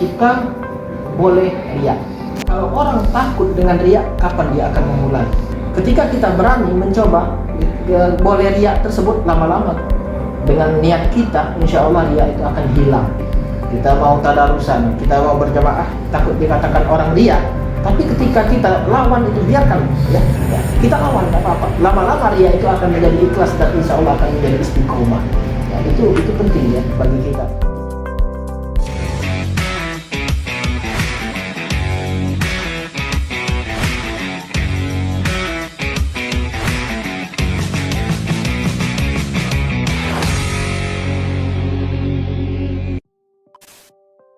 kita boleh riak. Kalau orang takut dengan riak, kapan dia akan memulai? Ketika kita berani mencoba, boleh riak tersebut, lama-lama dengan niat kita, insya Allah riak itu akan hilang. Kita mau tadarusan, kita mau berjamaah, takut dikatakan orang riak. Tapi ketika kita lawan itu, biarkan ya, kita lawan, nggak apa-apa. Lama-lama riak itu akan menjadi ikhlas dan insya Allah akan menjadi istiqomah. Ya, itu penting ya bagi kita.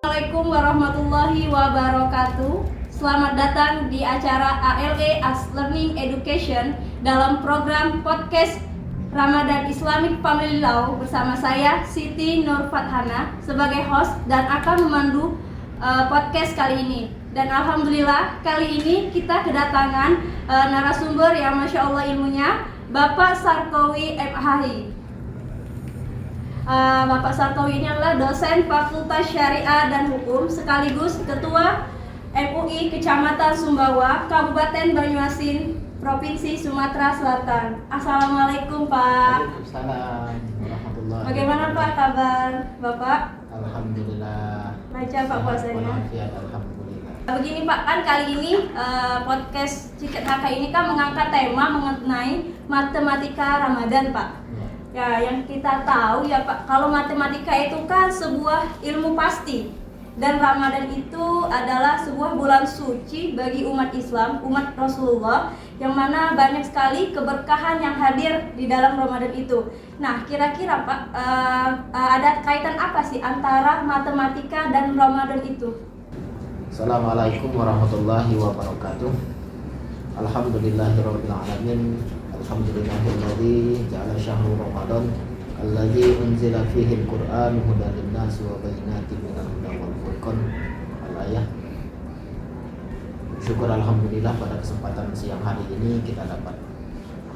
Assalamualaikum warahmatullahi wabarakatuh. Selamat datang di acara ALE as Learning Education dalam program podcast Ramadan Islamic Family Law bersama saya Siti Nur Fathana sebagai host dan akan memandu podcast kali ini. Dan alhamdulillah kali ini kita kedatangan narasumber yang masya Allah ilmunya, Bapak Sarkowi MHI. Bapak Sarkowi ini adalah dosen Fakultas Syariah dan Hukum sekaligus Ketua MUI Kecamatan Sumbawa, Kabupaten Banyuasin, Provinsi Sumatera Selatan. Assalamualaikum Pak. Waalaikumsalam warahmatullahi wabarakatuh. Bagaimana Pak kabar Bapak? Alhamdulillah. Lancar Pak puasanya? Alhamdulillah. Begini Pak, kan kali ini podcast Ciket HK ini kan mengangkat tema mengenai matematika Ramadan Pak. Ya, yang kita tahu ya Pak, kalau matematika itu kan sebuah ilmu pasti. Dan Ramadan itu adalah sebuah bulan suci bagi umat Islam, umat Rasulullah, yang mana banyak sekali keberkahan yang hadir di dalam Ramadan itu. Nah, kira-kira Pak, ada kaitan apa sih antara matematika dan Ramadan itu? Assalamualaikum warahmatullahi wabarakatuh. Alhamdulillahirabbil alamin. Alhamdulillahilladzi ja'ala syahru Ramadan alladzi unzila fihi al-Qur'an hudan lin-nasi wa bayyinatin minal huda wal furqan. Al-ayah. Syukur alhamdulillah pada kesempatan siang hari ini kita dapat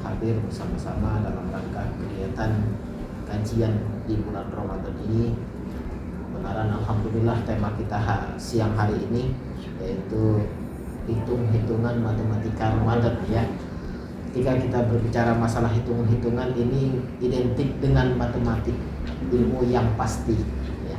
hadir bersama-sama dalam rangka kegiatan kajian di bulan Ramadan ini. Benaran alhamdulillah tema kita siang hari ini yaitu hitung-hitungan matematika Ramadan ya. Ketika kita berbicara masalah hitung-hitungan ini identik dengan matematik, ilmu yang pasti ya.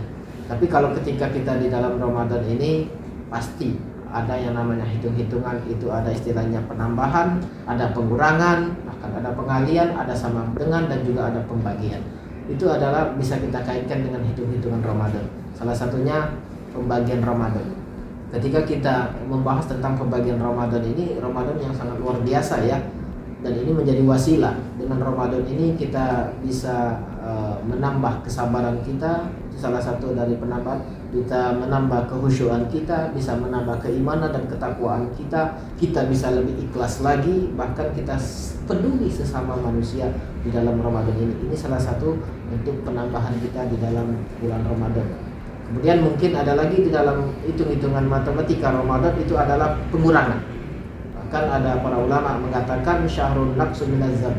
Tapi kalau ketika kita di dalam Ramadan ini pasti ada yang namanya hitung-hitungan, itu ada istilahnya penambahan, ada pengurangan, bahkan ada pengalian, ada sama dengan dan juga ada pembagian. Itu adalah bisa kita kaitkan dengan hitung-hitungan Ramadan. Salah satunya pembagian Ramadan. Ketika kita membahas tentang pembagian Ramadan ini, Ramadan yang sangat luar biasa ya. Dan ini menjadi wasilah. Dengan Ramadan ini kita bisa menambah kesabaran kita. Salah satu dari penambah, kita menambah kehusyuan kita, bisa menambah keimanan dan ketakwaan kita. Kita bisa lebih ikhlas lagi, bahkan kita peduli sesama manusia di dalam Ramadan ini. Ini salah satu untuk penambahan kita di dalam bulan Ramadan. Kemudian mungkin ada lagi di dalam hitung-hitungan matematika Ramadan itu adalah pengurangan. Kan ada para ulama mengatakan syahrun naqsu minaz dzam.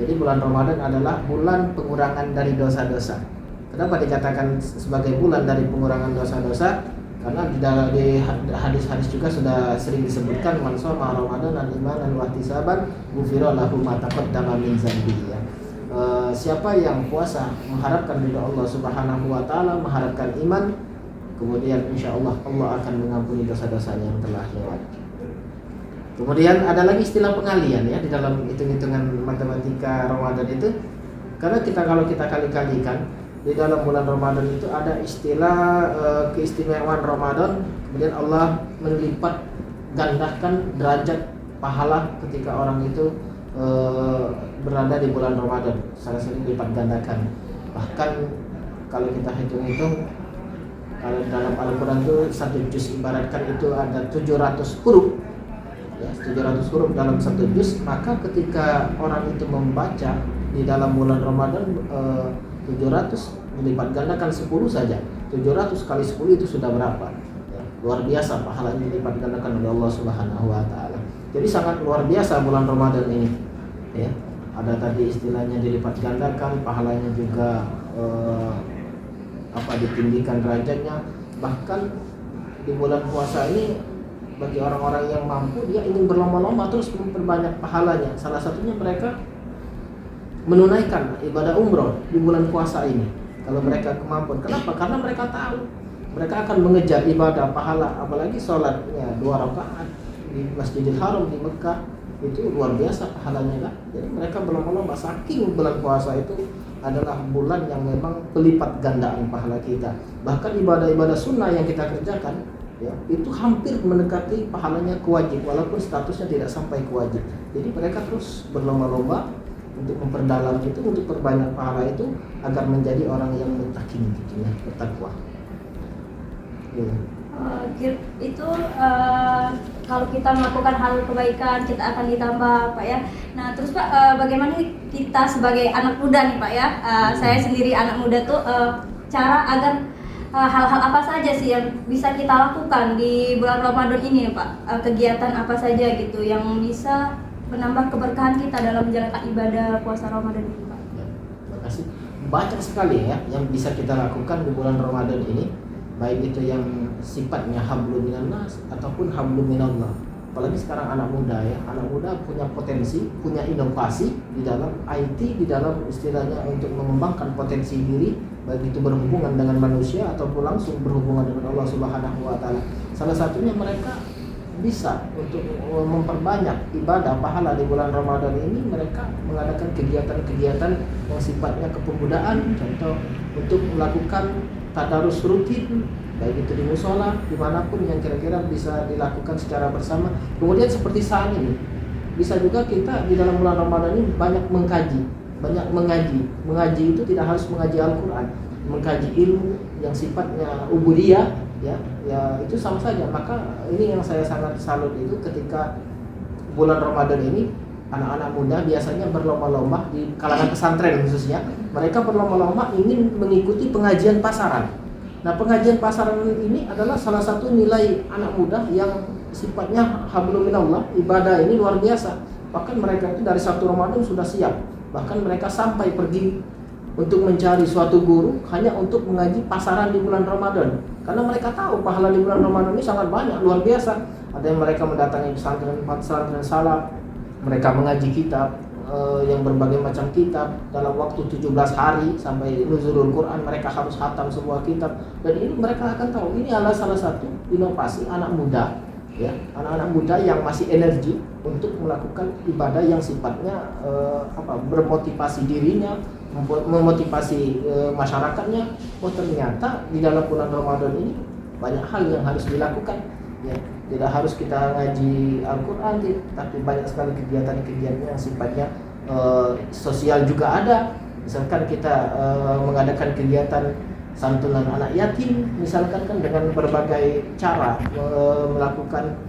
Jadi bulan Ramadan adalah bulan pengurangan dari dosa-dosa. Kenapa dikatakan sebagai bulan dari pengurangan dosa-dosa? Karena di hadis-hadis juga sudah sering disebutkan man shoma ramadan imanan wa ihtisaban ghufira lahu ma taqaddama min dzambihi. Siapa yang puasa mengharapkan ridha Allah Subhanahu wa taala, mengharapkan iman, kemudian insyaallah Allah akan mengampuni dosa-dosanya yang telah lewat. Kemudian ada lagi istilah pengalian ya di dalam hitung-hitungan matematika Ramadan itu. Karena kalau kita kali-kalikan di dalam bulan Ramadan itu ada istilah keistimewaan Ramadan. Kemudian Allah melipat gandakan derajat pahala ketika orang itu berada di bulan Ramadan. Salah satu lipat gandakan. Bahkan kalau kita hitung-hitung, kalau dalam Al-Quran itu satu juz ibaratkan itu ada 700 huruf. Ya, 700 huruf dalam satu juz, maka ketika orang itu membaca di dalam bulan Ramadan 700 melipat gandakan 10 saja. 700 kali 10 itu sudah berapa? Ya, luar biasa pahala yang dilipat gandakan oleh Allah Subhanahu wa taala. Jadi sangat luar biasa bulan Ramadan ini. Ya, ada tadi istilahnya dilipat gandakan, pahalanya juga ditinggikan derajatnya. Bahkan di bulan puasa ini bagi orang-orang yang mampu, dia ingin berlomba-lomba terus memperbanyak pahalanya. Salah satunya mereka menunaikan ibadah umroh di bulan puasa ini kalau mereka kemampuan. Kenapa? Karena mereka tahu mereka akan mengejar ibadah pahala, apalagi sholatnya 2 rakaat di Masjidil Haram di Mekah, itu luar biasa pahalanya kan. Jadi mereka berlomba-lomba, saking bulan puasa itu adalah bulan yang memang pelipat gandaan pahala kita. Bahkan ibadah-ibadah sunnah yang kita kerjakan ya, itu hampir mendekati pahalanya kewajib, walaupun statusnya tidak sampai kewajib. Jadi mereka terus berlomba-lomba untuk memperdalam itu, untuk perbanyak pahala itu, agar menjadi orang yang muttaqin gitu ya, bertakwa. Ya. Itu kalau kita melakukan hal kebaikan kita akan ditambah Pak ya. Nah terus Pak, bagaimana kita sebagai anak muda nih Pak ya, saya sendiri anak muda tuh cara agar hal-hal apa saja sih yang bisa kita lakukan di bulan Ramadan ini ya Pak, kegiatan apa saja gitu yang bisa menambah keberkahan kita dalam menjalankan ibadah puasa Ramadan ini Pak. Ya, terima kasih. Banyak sekali ya yang bisa kita lakukan di bulan Ramadan ini, baik itu yang sifatnya hablum minannas ataupun hablum minallah. Apalagi sekarang anak muda ya, anak muda punya potensi, punya inovasi di dalam IT, di dalam istilahnya untuk mengembangkan potensi diri, baik itu berhubungan dengan manusia ataupun langsung berhubungan dengan Allah Subhanahu wa taala. Salah satunya mereka bisa untuk memperbanyak ibadah pahala di bulan Ramadan ini, mereka mengadakan kegiatan-kegiatan yang sifatnya kepemudaan, contoh untuk melakukan tadarus rutin, baik itu di musola, dimanapun yang kira-kira bisa dilakukan secara bersama. Kemudian seperti saat ini, bisa juga kita di dalam bulan Ramadan ini banyak mengkaji, banyak mengaji. Mengaji itu tidak harus mengaji Al-Quran, mengkaji ilmu yang sifatnya ubudiyah, ya itu sama saja. Maka ini yang saya sangat salut itu ketika bulan Ramadan ini, anak-anak muda biasanya berlomba-lomba di kalangan pesantren khususnya, mereka berlomba-lomba ingin mengikuti pengajian pasaran. Nah, pengajian pasaran ini adalah salah satu nilai anak muda yang sifatnya hablum minallah, ibadah ini luar biasa. Bahkan mereka itu dari 1 Ramadan sudah siap. Bahkan mereka sampai pergi untuk mencari suatu guru hanya untuk mengaji pasaran di bulan Ramadan. Karena mereka tahu pahala di bulan Ramadan ini sangat banyak, luar biasa. Ada yang mereka mendatangi pesantren salaf, mereka mengaji kitab yang berbagai macam kitab dalam waktu 17 hari sampai nuzulul Quran, mereka harus khatam semua kitab. Dan ini mereka akan tahu ini adalah salah satu inovasi anak muda ya, anak-anak muda yang masih energi untuk melakukan ibadah yang sifatnya bermotivasi dirinya, memotivasi masyarakatnya. Oh ternyata di dalam bulan Ramadan ini banyak hal yang harus dilakukan ya. Tidak harus kita ngaji Al-Quran, tapi banyak sekali kegiatan-kegiatan yang sifatnya sosial juga ada. Misalkan kita mengadakan kegiatan santunan anak yatim, misalkan kan dengan berbagai cara melakukan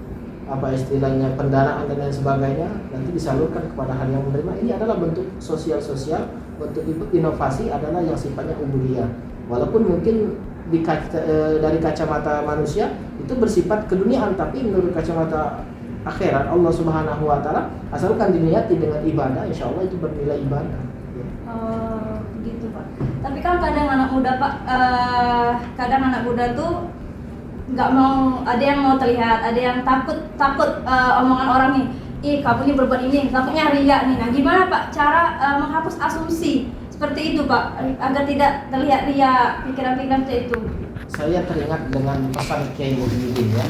pendanaan dan lain sebagainya, nanti disalurkan kepada hal yang menerima. Ini adalah bentuk sosial-sosial, bentuk inovasi adalah yang sifatnya ubudiyah. Walaupun mungkin dari kacamata manusia itu bersifat keduniaan, tapi menurut kacamata akhirat Allah Subhanahu wa taala, asalkan diniati dengan ibadah, insya Allah itu bernilai ibadah. Oh, begitu Pak. Tapi kan kadang anak muda Pak, kadang anak muda tuh nggak mau, ada yang mau terlihat, ada yang takut omongan orang nih, kamu ini berbuat ini, takutnya riya nih. Nah gimana Pak cara menghapus asumsi seperti itu Pak, agar tidak terlihat ria, pikiran-pikiran seperti itu? Saya teringat dengan pesan Kiai Muhyiddin ya.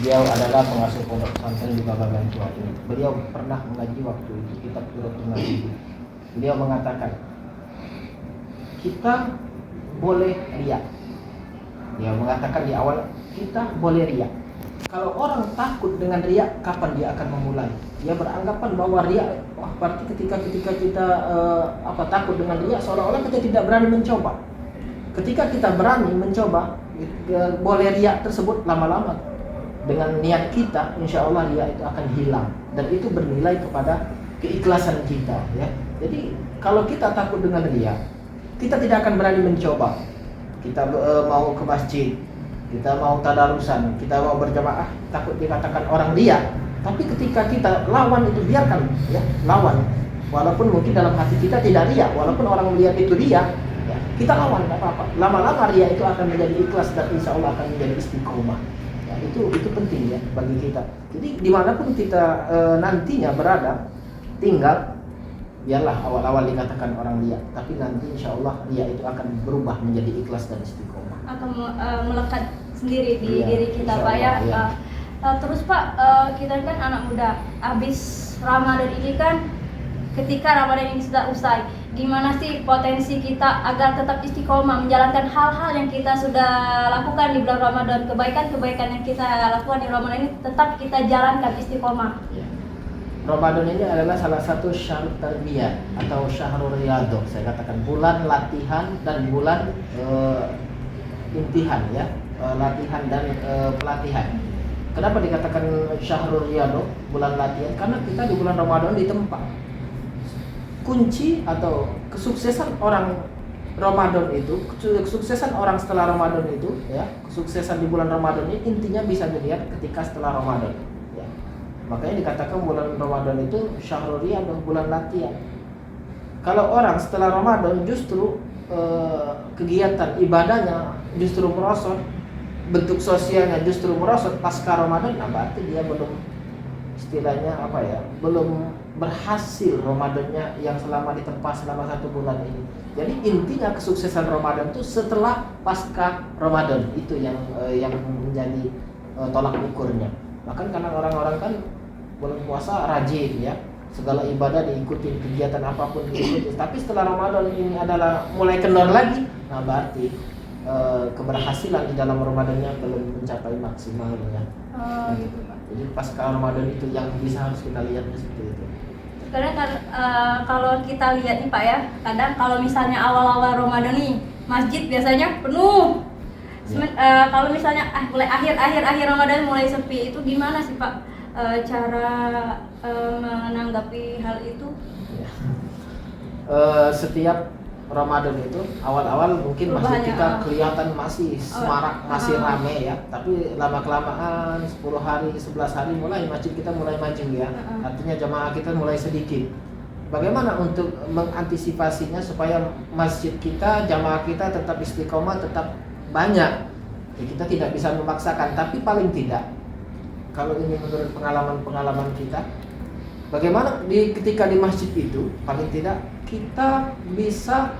Beliau adalah pengasuh pondok pesantren di Babagan Tua ini. Beliau pernah mengaji waktu itu kitab Suratul Nabi. Beliau mengatakan, kita boleh ria. Dia mengatakan di awal, kita boleh ria. Kalau orang takut dengan ria, kapan dia akan memulai? Dia beranggapan bahwa ria, berarti ketika kita takut dengan ria, seolah-olah kita tidak berani mencoba. Ketika kita berani mencoba, boleh ria tersebut lama-lama dengan niat kita, insya Allah ria itu akan hilang, dan itu bernilai kepada keikhlasan kita. Ya. Jadi kalau kita takut dengan ria, kita tidak akan berani mencoba. Kita mau ke masjid, kita mau tadarusan, kita mau berjamaah, takut dikatakan orang ria. Tapi ketika kita lawan itu, biarkan ya, lawan. Walaupun mungkin dalam hati kita tidak ria, walaupun orang melihat itu ria, ya, kita lawan, nggak apa-apa. Lama-lama ria itu akan menjadi ikhlas dan insya Allah akan menjadi istiqomah. Ya, itu penting ya bagi kita. Jadi dimanapun kita nantinya berada, tinggal, biarlah awal-awal dikatakan orang ria, tapi nanti insya Allah ria itu akan berubah menjadi ikhlas dan istiqomah. Akan melekat sendiri di Iya, diri kita insya Pak ya. Allah, iya. Terus Pak, kita kan anak muda, habis Ramadan ini kan, ketika Ramadan ini sudah usai, gimana sih potensi kita agar tetap istiqomah menjalankan hal-hal yang kita sudah lakukan di bulan Ramadan, kebaikan-kebaikan yang kita lakukan di Ramadan ini tetap kita jalankan istiqomah. Ya. Ramadan ini adalah salah satu syahrul tarbiyah atau syahrul riyadhah. Saya katakan bulan latihan dan bulan imtihan ya, latihan dan pelatihan. Kenapa dikatakan syahrul riyadhah, bulan latihan? Karena kita di bulan Ramadan ditempa. Kunci atau kesuksesan orang Ramadan itu, kesuksesan orang setelah Ramadan itu ya, kesuksesan di bulan Ramadan ini intinya bisa dilihat ketika setelah Ramadan ya. Makanya dikatakan bulan Ramadan itu syahrul riyadhah, bulan latihan. Kalau orang setelah Ramadan justru kegiatan ibadahnya justru merosot, bentuk sosialnya justru merosot pasca Ramadan, nah berarti dia belum, istilahnya apa ya, belum berhasil Ramadannya yang selama ditempa selama 1 bulan ini. Jadi intinya kesuksesan Ramadan itu setelah pasca Ramadan, itu yang menjadi tolak ukurnya. Bahkan karena orang-orang kan bulan puasa rajin ya, segala ibadah diikuti, kegiatan apapun diikuti. Tapi setelah Ramadan ini adalah mulai kendor lagi, nah berarti keberhasilan di dalam Ramadannya belum mencapai maksimalnya. Gitu Pak. Jadi pasca Ramadan itu yang bisa harus kita lihat seperti itu. Kadang kalau kita lihat nih Pak ya, kadang kalau misalnya awal-awal Ramadan nih, masjid biasanya penuh. Kalau misalnya mulai akhir Ramadan mulai sepi, itu gimana sih Pak cara menanggapi hal itu? Ya. Setiap Ramadan itu awal-awal mungkin masjid Perubahannya, kita kelihatan masih semarak, masih rame ya. Tapi lama-kelamaan 10 hari, 11 hari mulai masjid kita mulai maju ya. Artinya jamaah kita mulai sedikit. Bagaimana untuk mengantisipasinya supaya masjid kita, jamaah kita tetap istiqomah, tetap banyak? Ya, kita tidak bisa memaksakan, tapi paling tidak, kalau ini menurut pengalaman kita, bagaimana ketika di masjid itu paling tidak kita bisa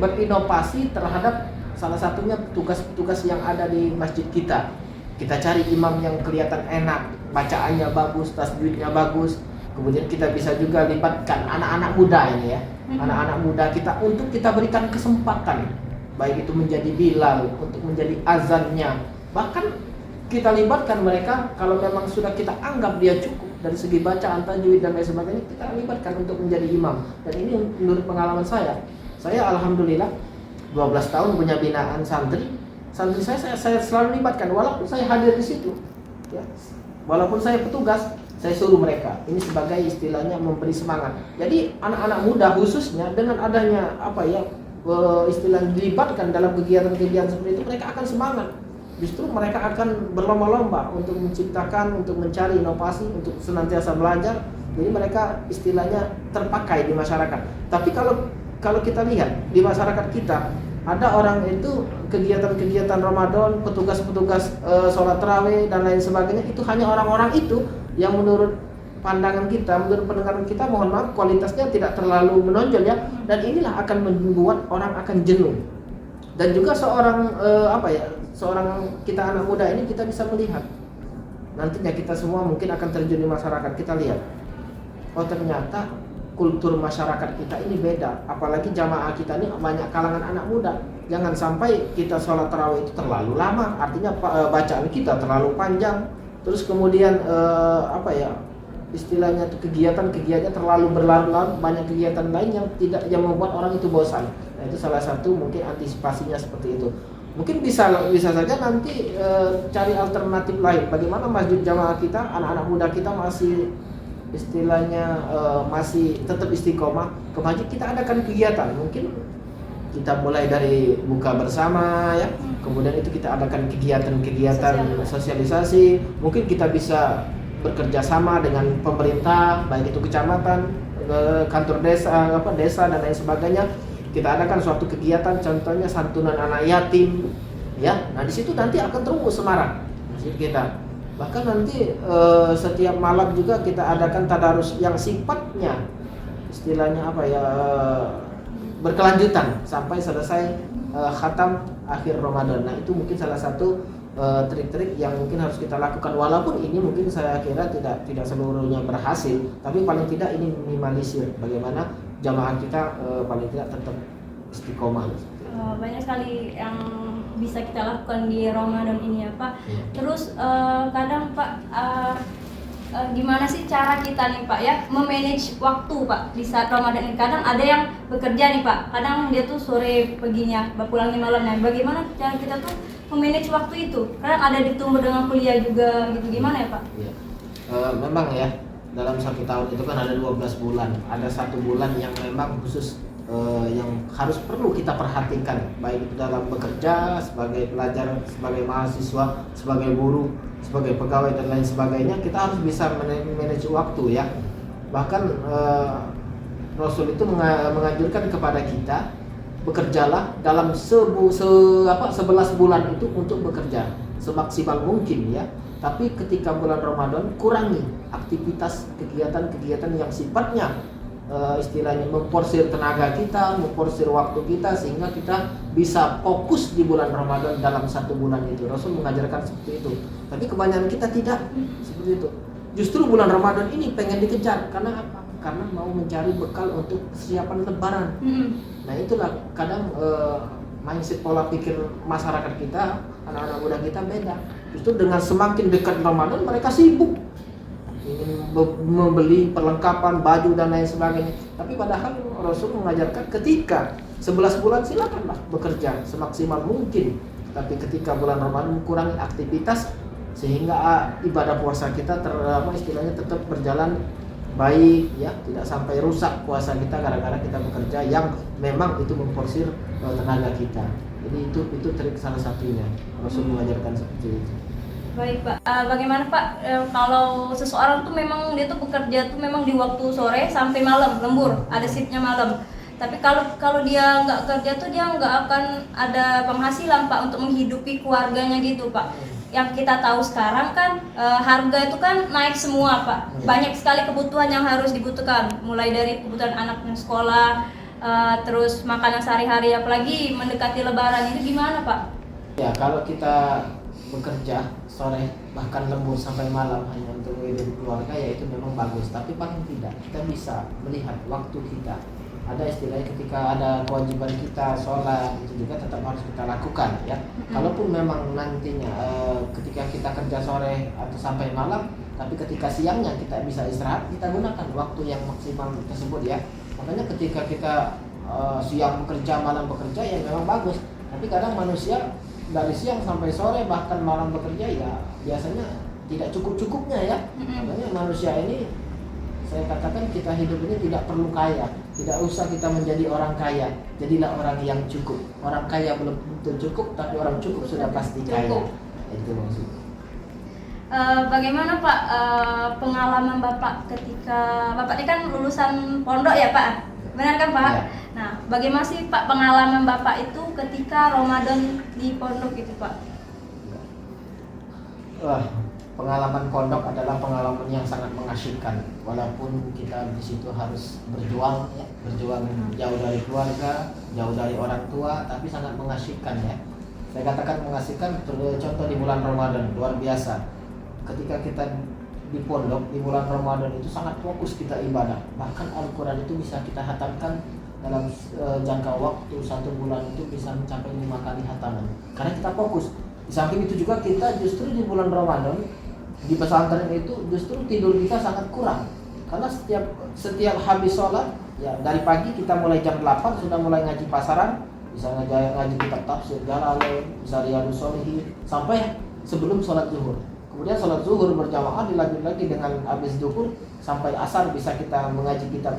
berinovasi terhadap salah satunya petugas-petugas yang ada di masjid kita. Kita cari imam yang kelihatan enak, bacaannya bagus, tasbihnya bagus. Kemudian kita bisa juga libatkan anak-anak muda ini ya, anak-anak muda kita untuk kita berikan kesempatan, baik itu menjadi bilal, untuk menjadi azannya. Bahkan kita libatkan mereka kalau memang sudah kita anggap dia cukup dari segi bacaan, tajwid dan lain sebagainya, kita libatkan untuk menjadi imam. Dan ini menurut pengalaman saya alhamdulillah 12 tahun punya binaan santri saya selalu libatkan, walaupun saya hadir di situ ya, walaupun saya petugas, saya suruh mereka. Ini sebagai istilahnya memberi semangat. Jadi anak-anak muda khususnya dengan adanya istilahnya dilibatkan dalam kegiatan-kegiatan seperti itu, mereka akan semangat. Justru mereka akan berlomba-lomba untuk menciptakan, untuk mencari inovasi, untuk senantiasa belajar. Jadi mereka istilahnya terpakai di masyarakat. Tapi kalau kita lihat di masyarakat kita, ada orang itu kegiatan-kegiatan Ramadan, petugas-petugas sholat tarawih dan lain sebagainya, itu hanya orang-orang itu yang menurut pandangan kita, menurut pendengaran kita, mohon maaf, kualitasnya tidak terlalu menonjol ya. Dan inilah akan membuat orang akan jenuh. Dan juga seorang kita anak muda ini kita bisa melihat nantinya kita semua mungkin akan terjun di masyarakat. Kita lihat, oh ternyata kultur masyarakat kita ini beda, apalagi jamaah kita ini banyak kalangan anak muda. Jangan sampai kita sholat tarawih itu terlalu lama, artinya bacaan kita terlalu panjang, terus kemudian istilahnya itu kegiatan-kegiatannya terlalu berlarut-larut, banyak kegiatan lain yang membuat orang itu bosan. Nah, itu salah satu mungkin antisipasinya seperti itu. Mungkin bisa saja nanti cari alternatif lain. Bagaimana masjid jamaah kita, anak-anak muda kita masih istilahnya masih tetap istiqomah, ke masjid kita adakan kegiatan. Mungkin kita mulai dari buka bersama ya, kemudian itu kita adakan kegiatan-kegiatan sosialisasi. Mungkin kita bisa bekerja sama dengan pemerintah, baik itu kecamatan, kantor desa dan lain sebagainya. kita adakan suatu kegiatan, contohnya santunan anak yatim, ya. Nah di situ nanti akan terus semarak masjid kita. Bahkan nanti setiap malam juga kita adakan tadarus yang sifatnya istilahnya apa ya, berkelanjutan sampai selesai khatam akhir Ramadan. Nah itu mungkin salah satu trik-trik yang mungkin harus kita lakukan, walaupun ini mungkin saya kira tidak seluruhnya berhasil, tapi paling tidak ini minimalisir bagaimana jamaah kita paling tidak tetap istiqomah. Banyak sekali yang bisa kita lakukan di Ramadan ini ya Pak. Terus kadang Pak, gimana sih cara kita nih Pak ya memanage waktu Pak di saat Ramadan ini? Kadang ada yang bekerja nih Pak, kadang dia tuh sore paginya, pulangnya malamnya. Bagaimana cara kita tuh memanage waktu itu? Kadang ada ditunggu dengan kuliah juga gitu, gimana ya Pak? Ya. Memang ya dalam 1 tahun itu kan ada 12 bulan, ada 1 bulan yang memang khusus yang harus perlu kita perhatikan, baik itu dalam bekerja, sebagai pelajar, sebagai mahasiswa, sebagai buruh, sebagai pegawai dan lain sebagainya. Kita harus bisa manage waktu ya. Bahkan Rasul itu menganjurkan kepada kita, bekerjalah dalam 11 bulan itu untuk bekerja semaksimal mungkin ya. Tapi ketika bulan Ramadan kurangi aktivitas kegiatan-kegiatan yang sifatnya istilahnya memporsir tenaga kita, memporsir waktu kita, sehingga kita bisa fokus di bulan Ramadan dalam 1 bulan itu. Rasul mengajarkan seperti itu. Tapi kebanyakan kita tidak seperti itu. Justru bulan Ramadan ini pengen dikejar karena apa? Karena mau mencari bekal untuk persiapan Lebaran. Nah itulah kadang mindset pola pikir masyarakat kita, anak-anak muda kita beda. Justru dengan semakin dekat Ramadan mereka sibuk ingin membeli perlengkapan, baju dan lain sebagainya. Tapi padahal Rasul mengajarkan ketika 11 bulan silakanlah bekerja semaksimal mungkin. Tapi ketika bulan Ramadan kurangi aktivitas sehingga ibadah puasa kita istilahnya tetap berjalan baik ya, tidak sampai rusak puasa kita gara-gara kita bekerja yang memang itu memporsir tenaga kita. Jadi itu trik salah satunya. Rasul mengajarkan seperti itu. Baik Pak, bagaimana Pak kalau seseorang tuh memang dia tuh bekerja tuh memang di waktu sore sampai malam, lembur, ada shiftnya malam. Tapi kalau dia nggak kerja tuh dia nggak akan ada penghasilan Pak untuk menghidupi keluarganya gitu Pak. Yang kita tahu sekarang kan harga itu kan naik semua Pak. Banyak sekali kebutuhan yang harus dibutuhkan, mulai dari kebutuhan anaknya sekolah, terus makanan sehari-hari, apalagi mendekati Lebaran ini gimana Pak? Ya kalau kita bekerja sore bahkan lembur sampai malam hanya untuk menghidupi keluarga, ya itu memang bagus. Tapi paling tidak kita bisa melihat waktu kita. Ada istilahnya ketika ada kewajiban kita sholat itu juga tetap harus kita lakukan ya. Kalaupun memang nantinya ketika kita kerja sore atau sampai malam, tapi ketika siangnya kita bisa istirahat, kita gunakan waktu yang maksimal tersebut ya. Makanya ketika kita siang bekerja, malam bekerja ya memang bagus. Tapi kadang manusia dari siang sampai sore bahkan malam bekerja ya biasanya tidak cukup-cukupnya ya. Makanya manusia ini saya katakan kita hidup ini tidak perlu kaya, tidak usah kita menjadi orang kaya, jadilah orang yang cukup. Orang kaya belum tentu cukup, tapi orang cukup sudah pasti kaya. Itu maksudnya. Bagaimana Pak pengalaman Bapak ketika Bapak ini kan lulusan pondok ya Pak? Benar kan Pak? Ya. Nah, bagaimana sih Pak pengalaman Bapak itu ketika Ramadan di pondok itu Pak? Pengalaman pondok adalah pengalaman yang sangat mengasyikkan. Walaupun kita di situ harus berjuang ya, berjuang jauh dari keluarga, jauh dari orang tua, tapi sangat mengasyikkan ya. Saya katakan mengasyikkan, contoh di bulan Ramadan luar biasa. Ketika kita di pondok di bulan Ramadan itu sangat fokus kita ibadah. Bahkan Al-Quran itu bisa kita hatamkan dalam jangka waktu 1 bulan itu bisa mencapai 5 kali hataman. Karena kita fokus. Di samping itu juga kita justru di bulan Ramadan di pesantren itu justru tidur kita sangat kurang. Karena setiap habis sholat ya dari pagi kita mulai jam 8 sudah mulai ngaji pasaran, bisa ngaji kitab tafsir Jalalain, bisa Riyadhus Shalihin sampai sebelum sholat zuhur. Kemudian sholat zuhur berjamaah dilanjut lagi dengan habis zuhur sampai asar bisa kita mengaji kitab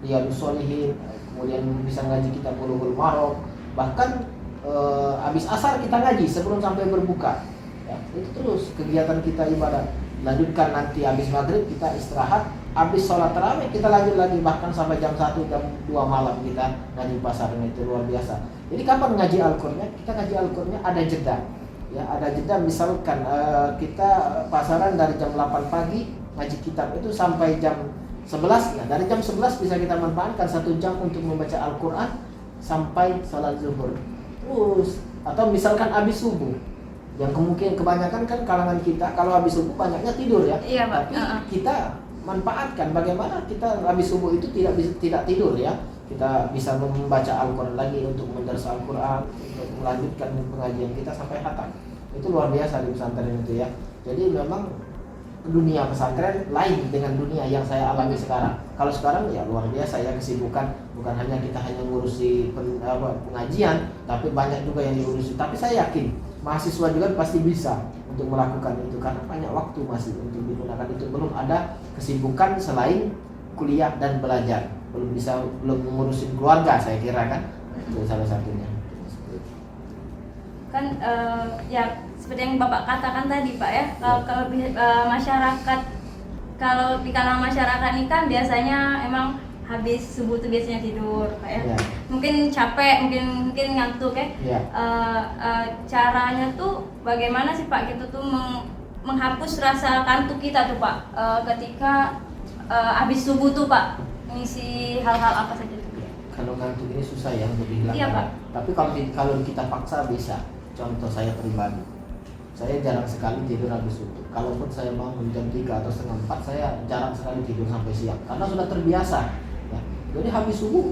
Riyadhus Shalihin, kemudian bisa ngaji kitab Bulughul Maram. Bahkan habis asar kita ngaji sebelum sampai berbuka. Ya, itu terus kegiatan kita ibadah. Lanjutkan nanti habis maghrib kita istirahat, habis sholat tarawih kita lanjut lagi, bahkan sampai jam 1, jam 2 malam kita ngaji pasaran, itu luar biasa. Jadi kapan ngaji Al-Qur'annya? Kita ngaji Al-Qur'annya ada jeda. Ya, ada jeda, misalkan kita pasaran dari jam 8 pagi ngaji kitab itu sampai jam 11. Nah, dari jam 11 bisa kita manfaatkan 1 jam untuk membaca Al-Qur'an sampai sholat zuhur. Terus atau misalkan habis subuh. Yang kemungkinan kebanyakan kan kalangan kita kalau habis subuh banyaknya tidur ya. Iya, Pak. Tapi kita manfaatkan bagaimana kita habis subuh itu tidak tidur ya. Kita bisa membaca Al-Qur'an lagi untuk mendarsa Al-Qur'an, untuk melanjutkan pengajian kita sampai khatam. Itu luar biasa di pesantren itu ya. Jadi memang dunia pesantren lain dengan dunia yang saya alami sekarang. Kalau sekarang ya luar biasa ya, kesibukan bukan hanya kita hanya ngurusi pengajian, tapi banyak juga yang diurusi. Tapi saya yakin mahasiswa juga pasti bisa untuk melakukan itu karena banyak waktu masih untuk digunakan itu. Belum ada kesibukan selain kuliah dan belajar, belum mengurusin keluarga, saya kira kan itu salah satunya. Kan ya seperti yang Bapak katakan tadi Pak ya, kalau masyarakat, kalau di kalangan masyarakat ini kan biasanya emang habis subuh tuh biasanya tidur Pak ya. Mungkin capek, mungkin ngantuk ya. Caranya tuh bagaimana sih Pak gitu tuh menghapus rasa kantuk kita tuh Pak, ketika habis subuh tuh Pak, mengisi hal-hal apa saja tuh? Kalau ngantuk ini susah ya untuk dihilangkan. Iya, Pak. Tapi kalau kita paksa bisa. Contoh saya pribadi, saya jarang sekali tidur habis subuh. Kalaupun saya bangun jam 3 atau setengah 4, saya jarang sekali tidur sampai siang karena sudah terbiasa ya. Jadi habis subuh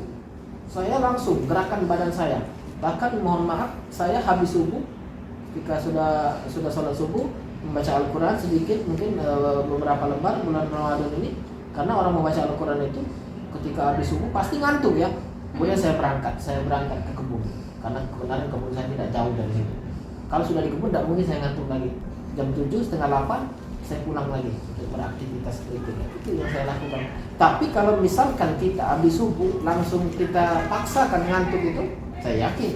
saya langsung gerakan badan saya. Bahkan mohon maaf, saya habis subuh ketika sudah sholat subuh membaca Al-Qur'an sedikit, mungkin beberapa lembar bulan Ramadan ini. Karena orang membaca Al-Qur'an itu ketika habis subuh pasti ngantuk ya. Kemudian saya berangkat ke kebun. Karena kebenaran kebun saya tidak jauh dari situ. Kalau sudah di kebun tidak mungkin saya ngantuk lagi. Jam 7, setengah 8 saya pulang lagi untuk beraktivitas berikutnya. Itu yang saya lakukan. Tapi kalau misalkan kita habis subuh langsung kita paksakan ngantuk itu, saya yakin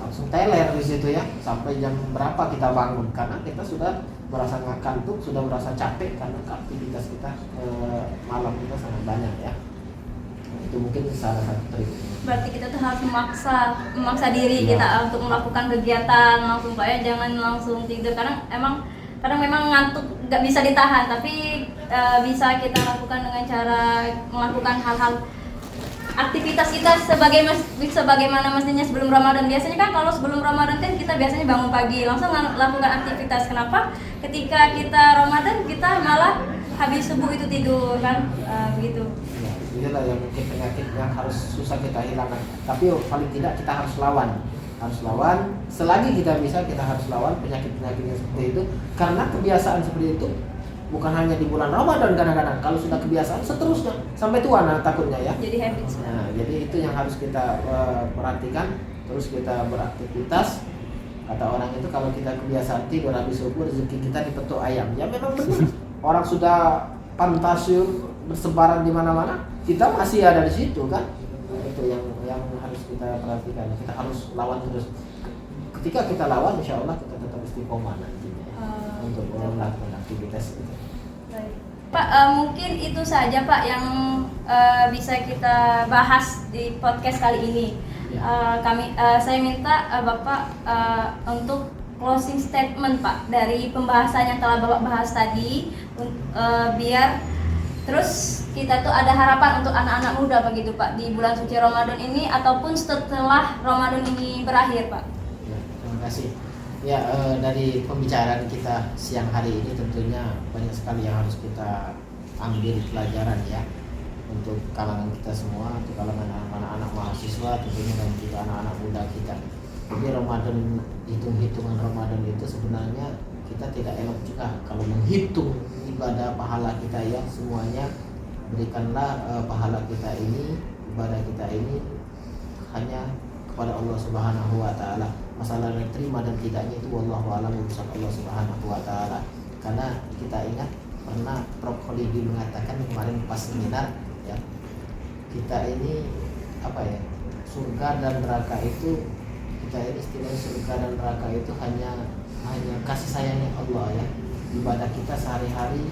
langsung teler di situ ya. Sampai jam berapa kita bangun karena kita sudah merasa ngantuk, sudah merasa capek karena aktivitas kita malam kita sangat banyak ya. Itu mungkin salah satu trik. Berarti kita tuh harus memaksa diri kita untuk melakukan kegiatan langsung Pak ya, jangan langsung tidur karena kadang memang ngantuk nggak bisa ditahan, tapi bisa kita lakukan dengan cara melakukan hal-hal aktivitas kita sebagaimana mestinya sebelum Ramadan. Biasanya kan kalau sebelum Ramadan kan kita biasanya bangun pagi langsung melakukan aktivitas. Kenapa? Ketika kita Ramadan kita malah habis subuh itu tidur kan, begitu. Inilah yang mungkin penyakit yang harus susah kita hilangkan. Tapi paling tidak kita harus lawan. Selagi kita bisa, kita harus lawan penyakit-penyakit yang seperti itu. Karena kebiasaan seperti itu bukan hanya di bulan Ramadan kadang-kadang. Kalau sudah kebiasaan seterusnya sampai tua takutnya ya. Jadi habit. Nah, jadi itu yang harus kita perhatikan. Terus kita beraktivitas. Kata orang itu kalau kita kebiasaan tidur habis subuh, rezeki kita dipetuk ayam. Ya memang benar. Orang sudah fantasius bersebaran di mana-mana, kita masih ada di situ kan. Nah, itu yang harus kita perhatikan. Kita harus lawan terus. Ketika kita lawan, insya Allah kita tetap istiqomah nantinya untuk melakukan aktivitas itu. Baik. Pak, mungkin itu saja Pak yang bisa kita bahas di podcast kali ini. Ya. Saya minta Bapak untuk closing statement Pak dari pembahasan yang telah Bapak bahas tadi, biar terus kita tuh ada harapan untuk anak-anak muda begitu Pak di bulan suci Ramadan ini ataupun setelah Ramadan ini berakhir Pak. Ya, terima kasih. Ya, dari pembicaraan kita siang hari ini tentunya banyak sekali yang harus kita ambil pelajaran ya untuk kalangan kita semua, untuk kalangan anak-anak mahasiswa tentunya dan juga anak-anak muda kita. Jadi Ramadan, hitung-hitungan Ramadan itu sebenarnya kita tidak elok juga kalau menghitung ibadah pahala kita ya semuanya. Berikanlah pahala kita ini, ibadah kita ini hanya kepada Allah Subhanahu wa taala. Masalah terima dan tidaknya itu wallahu a'lam urusan Allah Subhanahu wa taala. Karena kita ingat pernah Prof. Khalidi mengatakan kemarin pas seminar ya, kita ini surga dan neraka itu, kita ini istilah surga dan neraka itu hanya kasih sayangnya Allah ya. Ibadah kita sehari-hari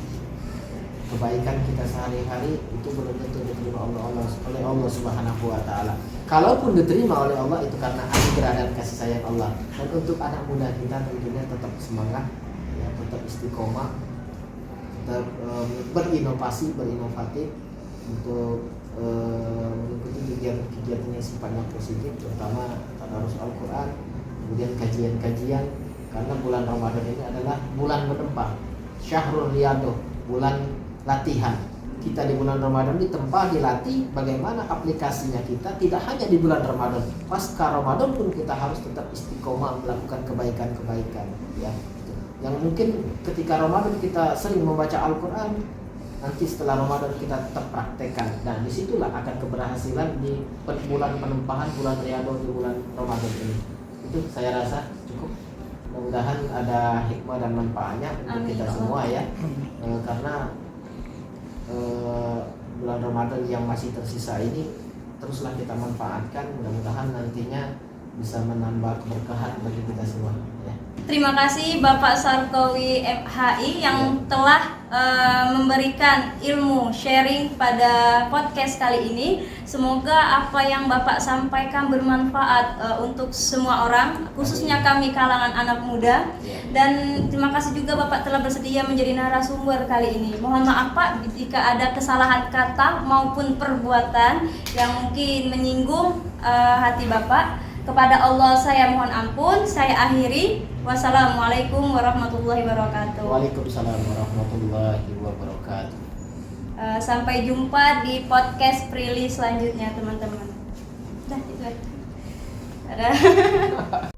kebaikan kita sehari-hari itu belum tentu diterima oleh Allah Subhanahu wa taala. Kalaupun diterima oleh Allah itu karena anugerah dan kasih sayang Allah. Dan untuk anak muda kita tentunya tetap semangat, ya, tetap istiqomah, tetap berinovatif untuk mengikuti kegiatan-kegiatan yang sifatnya positif, terutama tadarus Al-Quran, kemudian kajian-kajian, karena bulan Ramadan ini adalah bulan bertempah, syahrul riyadhah, bulan latihan. Kita di bulan Ramadan ditempa, dilatih bagaimana aplikasinya kita, tidak hanya di bulan Ramadan, pasca Ramadan pun kita harus tetap istiqomah melakukan kebaikan-kebaikan, ya. Yang mungkin ketika Ramadan kita sering membaca Al-Quran, nanti setelah Ramadan kita tetap praktekkan. Dan disitulah akan keberhasilan di bulan penempahan bulan riyadhah di bulan Ramadan ini. Itu saya rasa cukup. Mudah-mudahan ada hikmah dan manfaatnya untuk Amin. kita semua, ya. Karena bulan Ramadan yang masih tersisa ini teruslah kita manfaatkan. Mudah-mudahan nantinya bisa menambah keberkahan bagi kita semua, ya. Terima kasih Bapak Sarkowi MHI yang telah memberikan ilmu sharing pada podcast kali ini. Semoga apa yang Bapak sampaikan bermanfaat untuk semua orang, khususnya kami kalangan anak muda. Dan terima kasih juga Bapak telah bersedia menjadi narasumber kali ini. Mohon maaf Pak jika ada kesalahan kata maupun perbuatan yang mungkin menyinggung hati Bapak. Kepada Allah saya mohon ampun. Saya akhiri. Wassalamualaikum warahmatullahi wabarakatuh. Waalaikumsalam warahmatullahi wabarakatuh. Sampai jumpa di podcast Prilly selanjutnya teman-teman. Dah itu aja. Dadah.